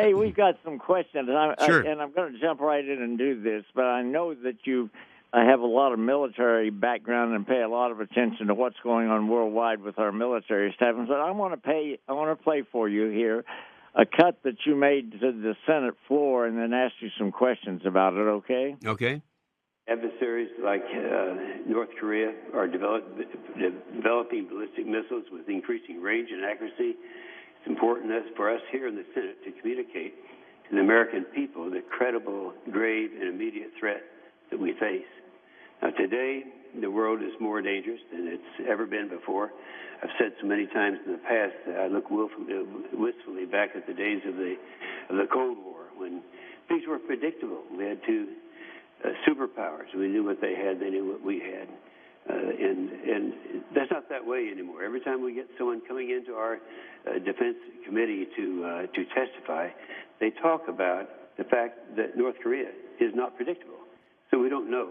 Hey, we've got some questions, and Sure. I'm going to jump right in and do this, but I know that you have a lot of military background and pay a lot of attention to what's going on worldwide with our military staff. So I want to play for you here a cut that you made to the Senate floor, and then ask you some questions about it. Okay? Okay. Adversaries like North Korea are developing ballistic missiles with increasing range and accuracy. It's important for us here in the Senate to communicate to the American people the credible, grave, and immediate threat that we face. Now, today, the world is more dangerous than it's ever been before. I've said so many times in the past that I look wistfully back at the days of the Cold War when things were predictable. We had two superpowers. We knew what they had, they knew what we had. And that's not that way anymore. Every time we get someone coming into our defense committee to testify, they talk about the fact that North Korea is not predictable. So we don't know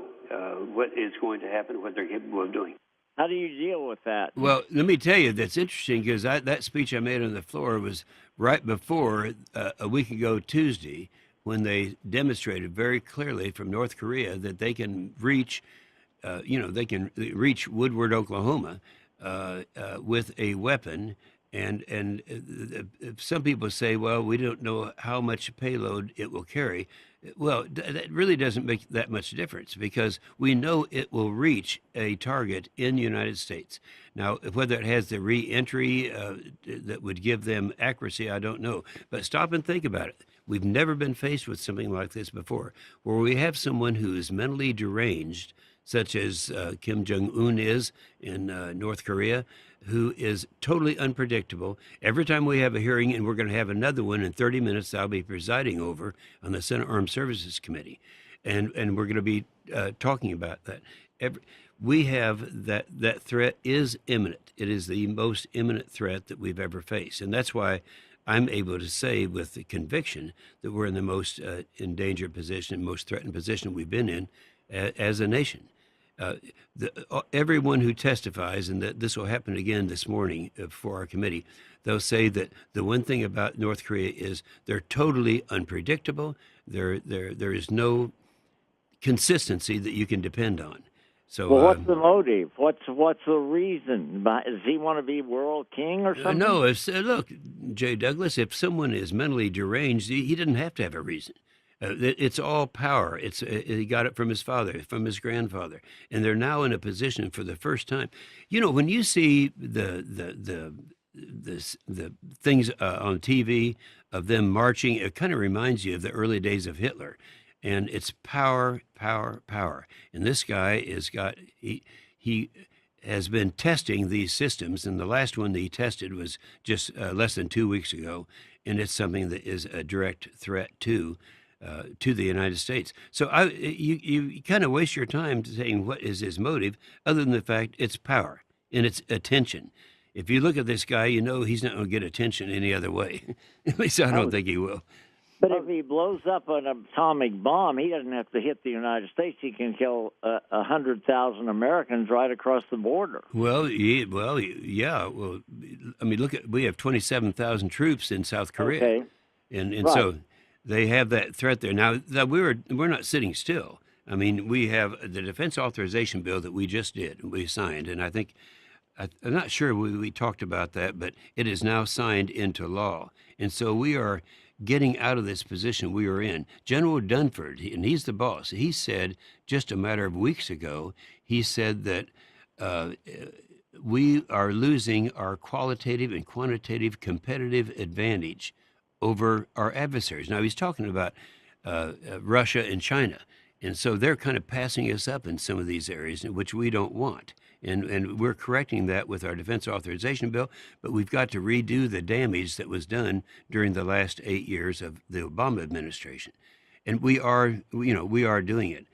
what is going to happen, what they're capable of doing. How do you deal with that? Well, let me tell you, that's interesting because that speech I made on the floor was right before a week ago Tuesday, when they demonstrated very clearly from North Korea that they can reach, they can reach Woodward, Oklahoma, with a weapon. And some people say, well, we don't know how much payload it will carry. Well, that really doesn't make that much difference because we know it will reach a target in the United States. Now, whether it has the re-entry that would give them accuracy, I don't know. But stop and think about it. We've never been faced with something like this before, where we have someone who is mentally deranged, such as Kim Jong-un is in North Korea, who is totally unpredictable. Every time we have a hearing, and we're going to have another one in 30 minutes, I'll be presiding over on the Senate Armed Services Committee, and we're going to be talking about that. We have that threat is imminent. It is the most imminent threat that we've ever faced, and that's why I'm able to say with the conviction that we're in the most endangered position, most threatened position we've been in as a nation. Everyone who testifies, and that this will happen again this morning for our committee, they'll say that the one thing about North Korea is they're totally unpredictable. There is no consistency that you can depend on. So, well, what's the motive? What's the reason? Does he want to be world king or something? No, look, Jay Douglas, if someone is mentally deranged, he didn't have to have a reason. It's all power. He got it from his father, from his grandfather, and they're now in a position for the first time. You know, when you see the things on TV of them marching, it kind of reminds you of the early days of Hitler, and it's power, power, power. And this guy he has been testing these systems, and the last one that he tested was just less than 2 weeks ago, and it's something that is a direct threat to the United States. So you kind of waste your time saying what is his motive, other than the fact it's power and it's attention. If you look at this guy, you know he's not going to get attention any other way. At least I don't think he will. But if he blows up an atomic bomb, he doesn't have to hit the United States. He can kill 100,000 Americans right across the border. Well, yeah. Well, I mean, we have 27,000 troops in South Korea, okay. and right. So they have that threat there. Now, we're not sitting still. I mean, we have the defense authorization bill that we just did, we signed, and I think I'm not sure we talked about that, but it is now signed into law, and so we are getting out of this position we were in. General Dunford, and he's the boss, he said just a matter of weeks ago, he said that we are losing our qualitative and quantitative competitive advantage over our adversaries. Now, he's talking about Russia and China, and so they're kind of passing us up in some of these areas, which we don't want. And we're correcting that with our defense authorization bill, but we've got to redo the damage that was done during the last 8 years of the Obama administration. And we are doing it.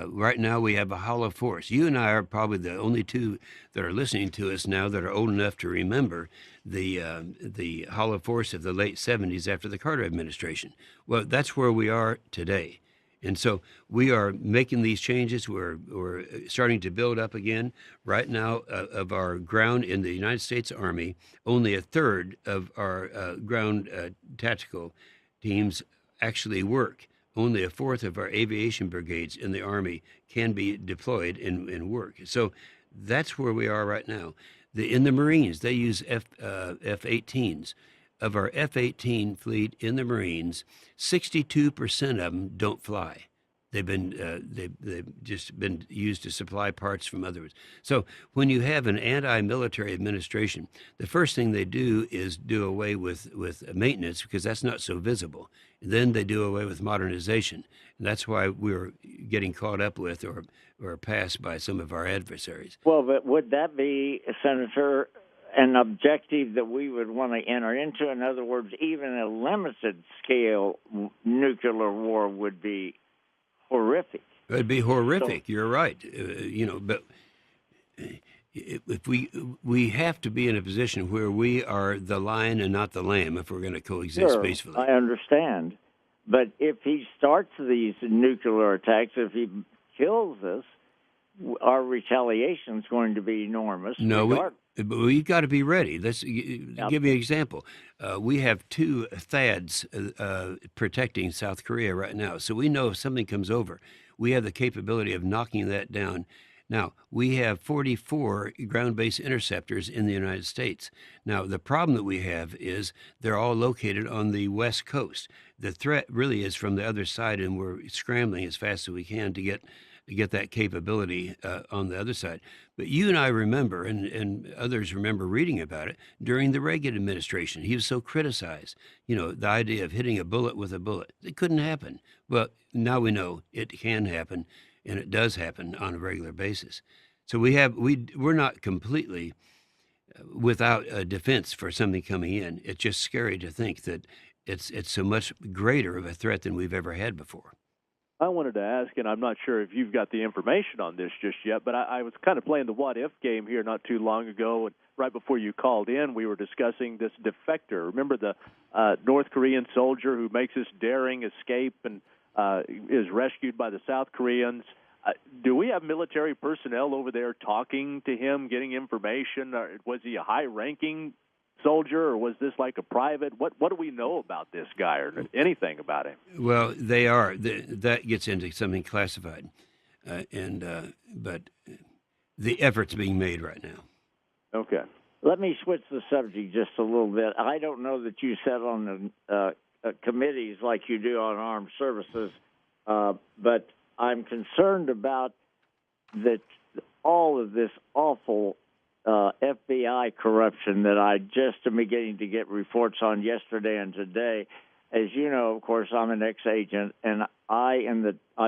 Right now we have a hollow force. You and I are probably the only two that are listening to us now that are old enough to remember the hollow force of the late 70s after the Carter administration. Well, that's where we are today. And so we are making these changes. We're starting to build up again. Right now, of our ground in the United States Army, only a third of our ground tactical teams actually work. Only a fourth of our aviation brigades in the Army can be deployed and work. So that's where we are right now. In the Marines, they use F-18s. Of our F-18 fleet in the Marines, 62% of them don't fly. They've just been used to supply parts from others. So when you have an anti-military administration, the first thing they do is do away with maintenance because that's not so visible. Then they do away with modernization. And that's why we're getting caught up with or passed by some of our adversaries. Well, but would that be, Senator, an objective that we would want to enter into? In other words, even a limited scale nuclear war would be horrific. It'd be horrific. So, you're right. But if we have to be in a position where we are the lion and not the lamb if we're going to coexist peacefully. I understand. But if he starts these nuclear attacks, if he kills us, our retaliation is going to be enormous. No, we've got to be ready. Let's give me an example. We have 2 THAADs protecting South Korea right now. So we know if something comes over, we have the capability of knocking that down. Now, we have 44 ground-based interceptors in the United States. Now, the problem that we have is they're all located on the West Coast. The threat really is from the other side, and we're scrambling as fast as we can to get that capability on the other side. But you and I remember, and others remember reading about it, during the Reagan administration. He was so criticized. The idea of hitting a bullet with a bullet. It couldn't happen. Well, now we know it can happen, and it does happen on a regular basis. So we're not completely without a defense for something coming in. It's just scary to think that it's so much greater of a threat than we've ever had before. I wanted to ask, and I'm not sure if you've got the information on this just yet, but I was kind of playing the what-if game here not too long ago, and right before you called in, we were discussing this defector. Remember the North Korean soldier who makes this daring escape and is rescued by the South Koreans? Do we have military personnel over there talking to him, getting information? Or was he a high-ranking soldier, or was this like a private? What do we know about this guy or anything about him? Well, they are. That gets into something classified, but the effort's being made right now. Okay. Let me switch the subject just a little bit. I don't know that you sat on the committees like you do on armed services, but I'm concerned about that all of this awful FBI corruption that I just am beginning to get reports on yesterday and today. As you know, of course, I'm an ex-agent, and I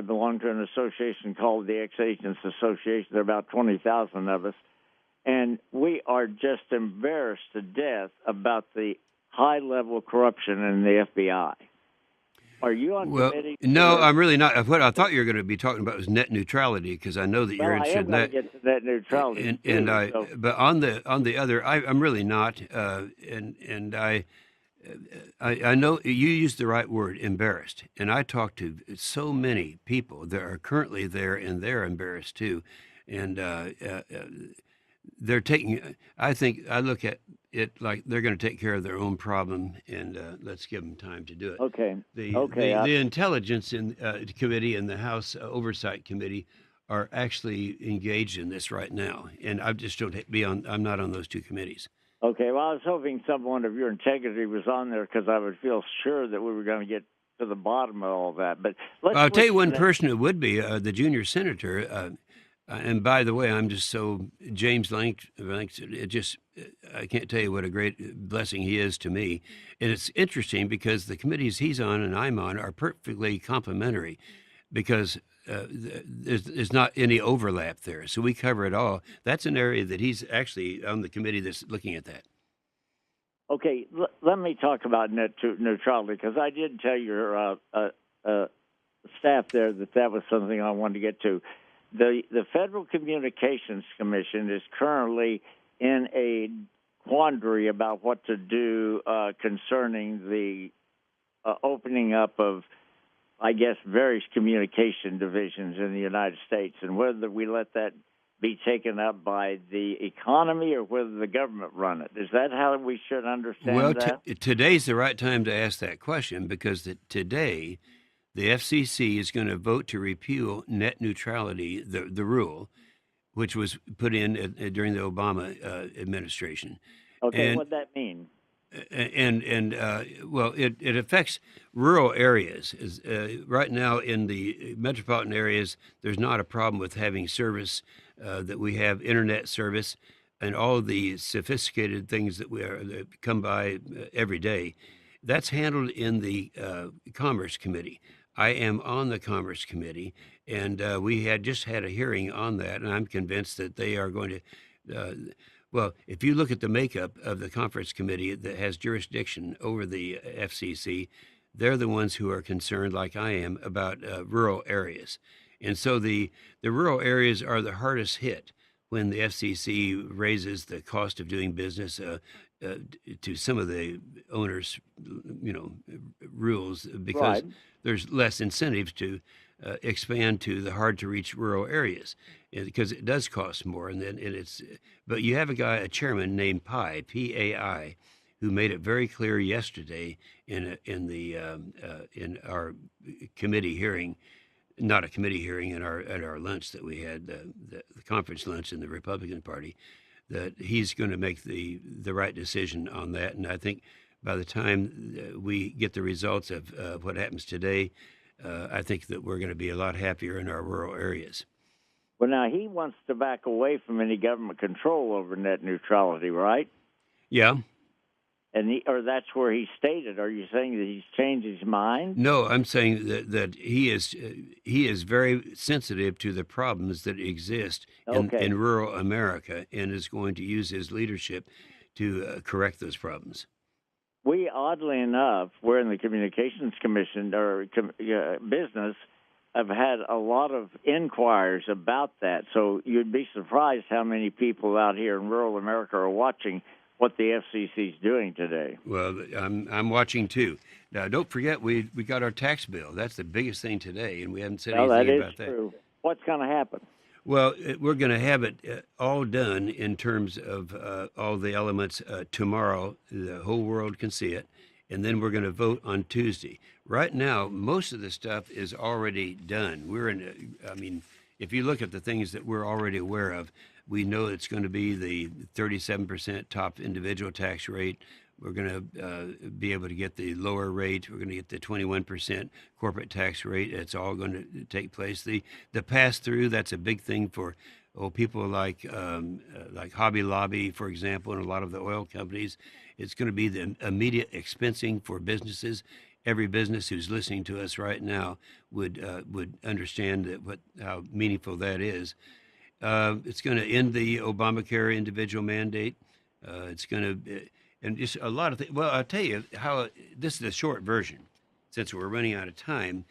belong to an association called the Ex-Agents Association. There are about 20,000 of us, and we are just embarrassed to death about the high level of corruption in the FBI. Are you on committee? No, I'm really not. What I thought you were going to be talking about was net neutrality, because I know that you're interested in that. I am going to get to net neutrality. But on the other, I'm really not. And I know you used the right word, embarrassed. And I talk to so many people that are currently there, and they're embarrassed too. And they're taking. I think I look at it like they're going to take care of their own problem, and let's give them time to do it. Okay. The Intelligence Committee and the House Oversight Committee are actually engaged in this right now, and I just don't I'm not on those 2 committees. Okay. Well, I was hoping someone of your integrity was on there because I would feel sure that we were going to get to the bottom of all that. But I'll tell you one person who would be the junior senator. And by the way, I'm just so James Langston. I can't tell you what a great blessing he is to me. And it's interesting because the committees he's on and I'm on are perfectly complementary, because there's not any overlap there. So we cover it all. That's an area that he's actually on the committee that's looking at that. Okay, let me talk about net neutrality, because I did tell your staff there that was something I wanted to get to. The Federal Communications Commission is currently in a quandary about what to do concerning the opening up of, I guess, various communication divisions in the United States, and whether we let that be taken up by the economy or whether the government run it. Is that how we should understand Well, that? today's the right time to ask that question because today the FCC is going to vote to repeal net neutrality, the rule, which was put in during the Obama administration. Okay, And what'd that mean? Well, it affects rural areas. Right now in the metropolitan areas, there's not a problem with having service that we have internet service and all the sophisticated things that come by every day. That's handled in the Commerce Committee. I am on the Commerce Committee, and we had just had a hearing on that, and I'm convinced that they are going to. Well, if you look at the makeup of the Conference Committee that has jurisdiction over the FCC, they're the ones who are concerned, like I am, about rural areas. And so the rural areas are the hardest hit when the FCC raises the cost of doing business to some of the owners, rules because Right. there's less incentives to expand to the hard to reach rural areas because it does cost more. But you have a chairman named Pai, Pai, who made it very clear yesterday in our committee hearing, not a committee hearing, at our lunch that we had, the conference lunch in the Republican Party, that he's going to make the right decision on that. And I think by the time we get the results of what happens today, I think that we're going to be a lot happier in our rural areas. Well, now he wants to back away from any government control over net neutrality, right? Yeah. Or that's where he stated. Are you saying that he's changed his mind? No, I'm saying that he is very sensitive to the problems that exist in rural America and is going to use his leadership to correct those problems. We, oddly enough, we're in the Communications Commission or business, have had a lot of inquiries about that. So you'd be surprised how many people out here in rural America are watching what the FCC is doing today. Well, I'm watching too. Now, don't forget we got our tax bill. That's the biggest thing today, and we haven't said anything about that. That is true. What's going to happen? Well, we're going to have it all done in terms of all the elements tomorrow. The whole world can see it. And then we're going to vote on Tuesday. Right now, most of the stuff is already done. If you look at the things that we're already aware of, we know it's going to be the 37% top individual tax rate. We're going to be able to get the lower rate. We're going to get the 21% corporate tax rate. It's all going to take place. The pass-through, that's a big thing for people like Hobby Lobby, for example, and a lot of the oil companies. It's going to be the immediate expensing for businesses. Every business who's listening to us right now would understand how meaningful that is. It's going to end the Obamacare individual mandate. It's going to and just a lot of things. Well, I'll tell you how this is a short version, since we're running out of time.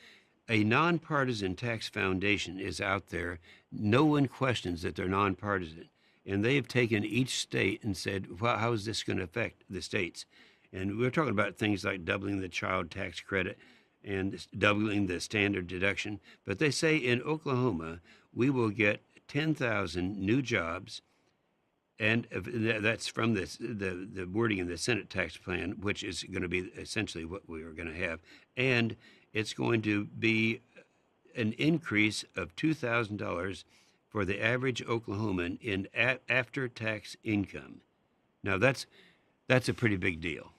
A nonpartisan tax foundation is out there. No one questions that they're nonpartisan. And they have taken each state and said, well, how is this going to affect the states? And we're talking about things like doubling the child tax credit and doubling the standard deduction. But they say in Oklahoma, we will get 10,000 new jobs. And that's from the wording in the Senate tax plan, which is going to be essentially what we are going to have. And it's going to be an increase of $2,000 for the average Oklahoman in after-tax income. Now, that's a pretty big deal.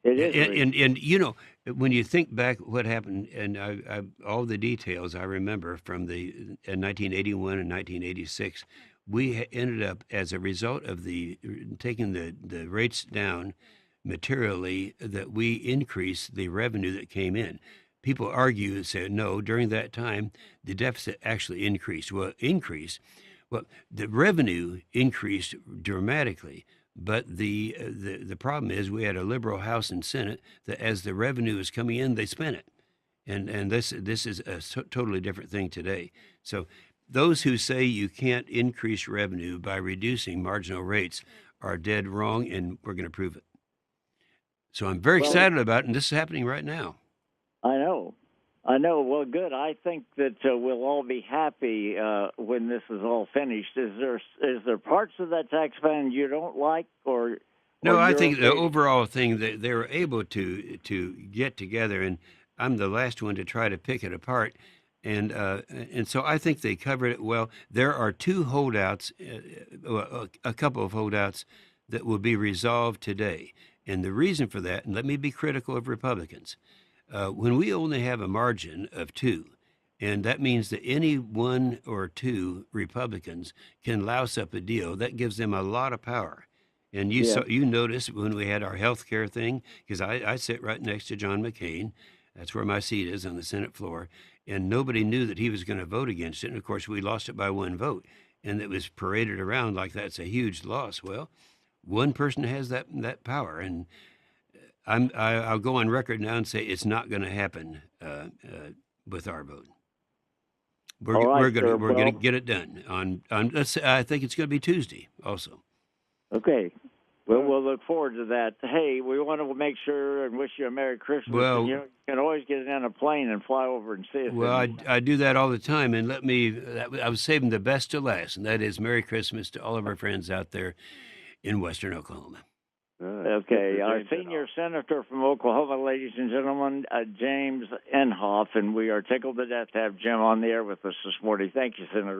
It is. And when you think back what happened, and I all the details I remember from in 1981 and 1986, we ended up, as a result of taking the rates down materially, that we increased the revenue that came in. People argue and say, no, during that time, the deficit actually increased. Well, the revenue increased dramatically, but the problem is we had a liberal House and Senate that as the revenue was coming in, they spent it. And this is a totally different thing today. So those who say you can't increase revenue by reducing marginal rates are dead wrong, and we're going to prove it. So I'm very excited about it, and this is happening right now. I know. I know. Well, good. I think that we'll all be happy when this is all finished. Is there parts of that tax plan you don't like, or No, I you're think the okay? overall thing that they were able to get together, and I'm the last one to try to pick it apart, and so I think they covered it well. There are two holdouts, a couple of holdouts that will be resolved today, and the reason for that, and let me be critical of Republicans, when we only have a margin of two. And that means that any one or two Republicans can louse up a deal. That gives them a lot of power. And Yes. you noticed when we had our health care thing, because I sit right next to John McCain. That's where my seat is on the Senate floor. And nobody knew that he was going to vote against it. And of course, we lost it by one vote. And it was paraded around like that's a huge loss. Well, one person has that power. And I'll go on record now and say it's not going to happen with our vote. All right, sir. We're gonna Well, get it done on I think it's going to be Tuesday also. okay. Well, we'll look forward to that. Hey, we want to make sure and wish you a Merry Christmas. Well, And you can always get in a plane and fly over and see us. Well, I do that all the time, and I was saving the best to last, and that is Merry Christmas to all of our friends out there in Western Oklahoma. Okay, our senior senator from Oklahoma, ladies and gentlemen, James Inhofe, and we are tickled to death to have Jim on the air with us this morning. Thank you, Senator.